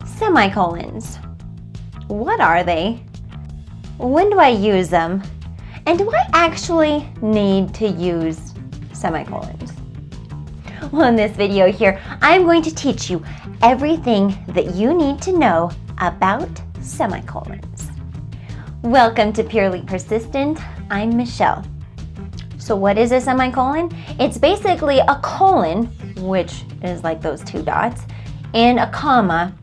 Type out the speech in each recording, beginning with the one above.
Semicolons. What are they? When do I use them? And do I actually need to use semicolons? Well, in this video here, I'm going to teach you everything that you need to know about semicolons. Welcome to Purely Persistent. I'm Michelle. So what is a semicolon? It's basically a colon, which is like those two dots, and a comma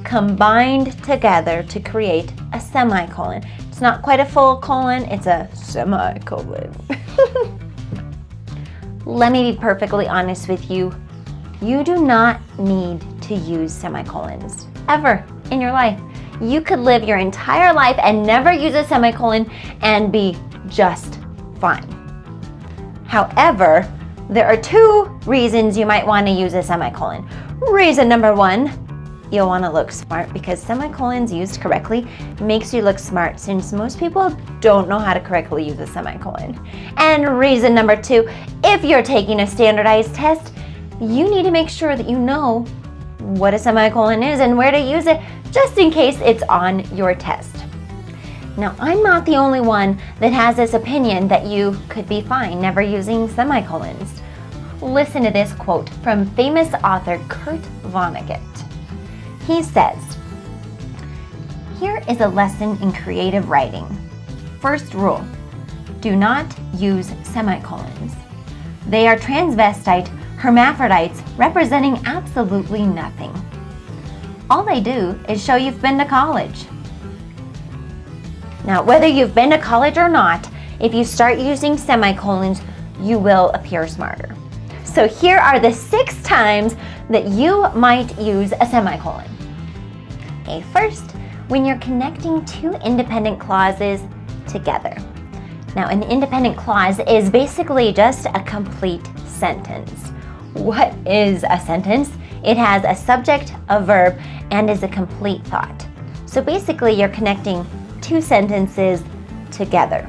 combined together to create a semicolon. It's not quite a full colon, it's a semicolon. Let me be perfectly honest with you. You do not need to use semicolons ever in your life. You could live your entire life and never use a semicolon and be just fine. However, there are two reasons you might want to use a semicolon. Reason number one, you'll want to look smart because semicolons used correctly makes you look smart since most people don't know how to correctly use a semicolon. And reason number two, if you're taking a standardized test, you need to make sure that you know what a semicolon is and where to use it just in case it's on your test. Now, I'm not the only one that has this opinion that you could be fine never using semicolons. Listen to this quote from famous author Kurt Vonnegut. He says, "Here is a lesson in creative writing. First rule, do not use semicolons. They are transvestite hermaphrodites representing absolutely nothing. All they do is show you've been to college." Now, whether you've been to college or not, if you start using semicolons, you will appear smarter. So here are the 6 times that you might use a semicolon. Okay, first, when you're connecting two independent clauses together. Now, an independent clause is basically just a complete sentence. What is a sentence? It has a subject, a verb, and is a complete thought. So basically, you're connecting two sentences together.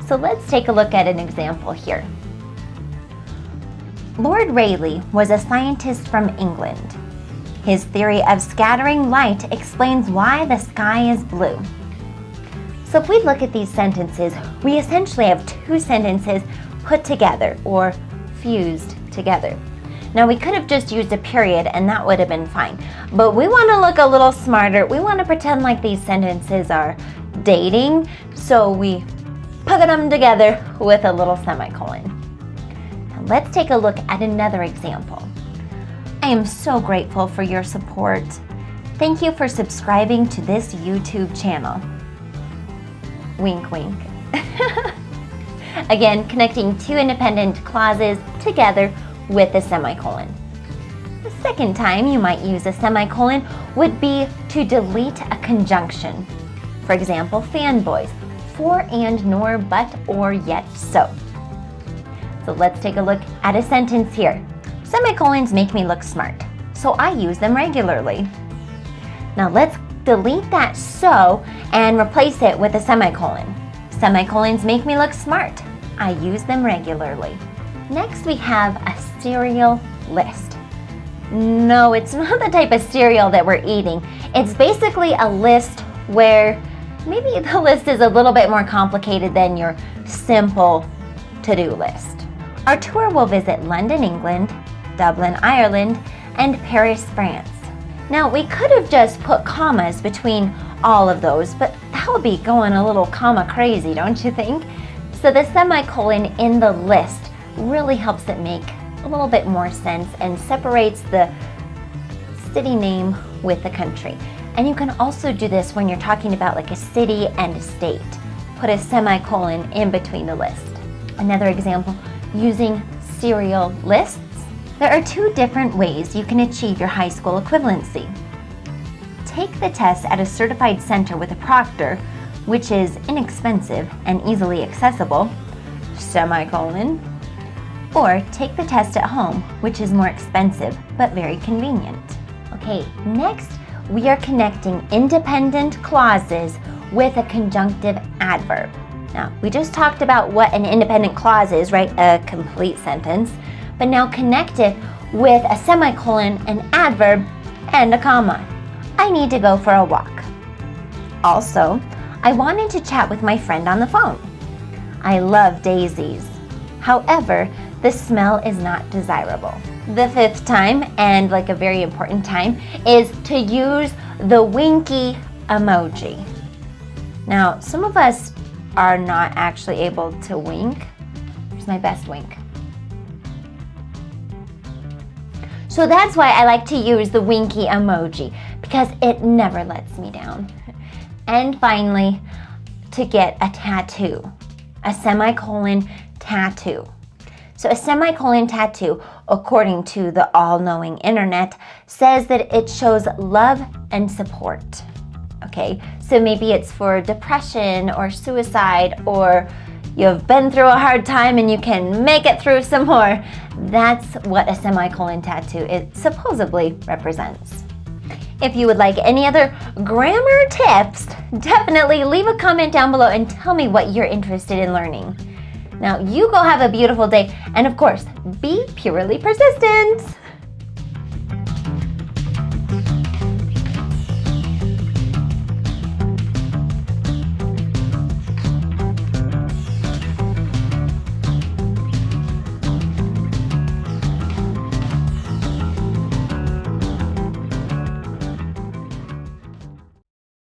So let's take a look at an example here. Lord Rayleigh was a scientist from England. His theory of scattering light explains why the sky is blue. So if we look at these sentences, we essentially have two sentences put together or fused together. Now, we could have just used a period and that would have been fine, but we want to look a little smarter. We want to pretend like these sentences are dating, so we put them together with a little semicolon. Now, let's take a look at another example. I am so grateful for your support. Thank you for subscribing to this YouTube channel. Wink, wink. Again, connecting two independent clauses together with a semicolon. The second time you might use a semicolon would be to delete a conjunction. For example, FANBOYS, for and nor but or yet so. So let's take a look at a sentence here. Semicolons make me look smart, so I use them regularly. Now let's delete that so and replace it with a semicolon. Semicolons make me look smart. I use them regularly. Next, we have a cereal list. No, it's not the type of cereal that we're eating. It's basically a list where maybe the list is a little bit more complicated than your simple to-do list. Our tour will visit London, England, Dublin, Ireland, and Paris, France. Now, we could have just put commas between all of those, but that would be going a little comma crazy, don't you think? So the semicolon in the list really helps it make a little bit more sense and separates the city name with the country. And you can also do this when you're talking about like a city and a state. Put a semicolon in between the list. Another example, using serial lists. There are 2 different ways you can achieve your high school equivalency. Take the test at a certified center with a proctor, which is inexpensive and easily accessible, semicolon, or take the test at home, which is more expensive but very convenient. Okay, next we are connecting independent clauses with a conjunctive adverb. Now, we just talked about what an independent clause is, right? A complete sentence. But now connect it with a semicolon, an adverb, and a comma. I need to go for a walk. Also, I wanted to chat with my friend on the phone. I love daisies. However, the smell is not desirable. The fifth time, and like a very important time, is to use the winky emoji. Now, some of us are not actually able to wink. Here's my best wink. So that's why I like to use the winky emoji, because it never lets me down. And finally, to get a tattoo, a semicolon tattoo. So a semicolon tattoo, according to the all-knowing internet, says that it shows love and support. Okay, so maybe it's for depression or suicide, or you've been through a hard time and you can make it through some more. That's what a semicolon tattoo supposedly represents. If you would like any other grammar tips, definitely leave a comment down below and tell me what you're interested in learning. Now, you go have a beautiful day, and of course, be purely persistent.